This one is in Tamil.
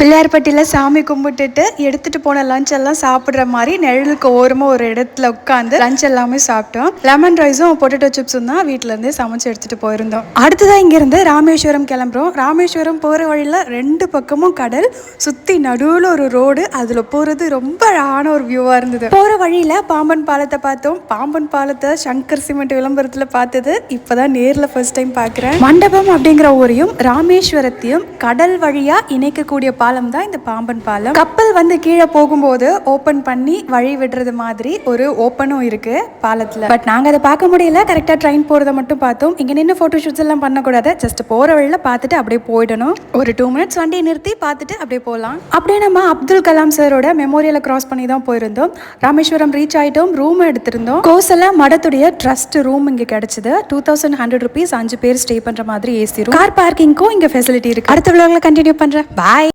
பிள்ளையார்பட்டியில் சாமி கும்பிட்டுட்டு எடுத்துட்டு போன லஞ்ச் எல்லாம் சாப்பிட்ற மாதிரி நிழலுக்கு ஓரமாக ஒரு இடத்துல உட்காந்து லஞ்ச் எல்லாமே சாப்பிட்டோம். லெமன் ரைஸும் பொட்டேட்டோ சிப்ஸும் தான் வீட்டிலேருந்து சமைச்சு எடுத்துட்டு போயிருந்தோம். அடுத்ததான் இங்கேருந்து ராமேஸ்வரம் கிளம்புறோம். ராமேஸ்வரம் போகிற வழியில் 2 பக்கமும் கடல், சுற்றி நடுவில் ஒரு ரோடு, அதில் போகிறது ரொம்ப அழகான ஒரு வியூவாக இருந்தது. போகிற வழியில் பாம்பன் பாலத்தை பார்த்தோம். பாம்பன் பாலத்தை சங்கர் சிமெண்ட் விளம்பரத்தில் பார்த்தது இப்போதான் நேரில் ஃபர்ஸ்ட் டைம் பார்க்குறேன். மண்டபம் அப்படிங்கிற ஊரையும் ராமேஸ்வரத்தையும் கடல் வழியாக இணைக்கக்கூடிய பாலம் தான் இந்த பாம்பன் பாலம். கப்பல் வந்து கீழே போகும்போது ஓபன் பண்ணி வழி விடுறது மாதிரி ஒரு ஓப்பனும் இருக்கு பாலத்துல. பட் நாங்க அதை பார்க்க முடியல. கரெக்டா ட்ரெயின் போறதை மட்டும் பார்த்தோம். இங்க நின்று போட்டோ ஷூட்ஸ் எல்லாம் பண்ணக்கூடாது. ஜஸ்ட் போற வழியில பார்த்துட்டு அப்படியே போயிடணும். ஒரு 2 மினிட்ஸ் வண்டியை நிறுத்தி பார்த்துட்டு அப்படியே போகலாம். அப்படியே நம்ம அப்துல் கலாம் சாரோட மெமோரியலை கிராஸ் பண்ணி தான் போயிருந்தோம். ராமேஸ்வரம் ரீச் ஆயிட்டோம். ரூம் எடுத்திருந்தோம். கோசல மடத்துடைய ட்ரஸ்ட் ரூம் இங்க கிடைச்சது. 2100 rupees 5 பேர் ஸ்டே பண்ற மாதிரி ஏசி ரூம். கார் பார்க்கிங்க்கும் இங்க ஃபெசிலிட்டி இருக்கு. அடுத்த vlogல கண்டினியூ பண்றேன். பாய்.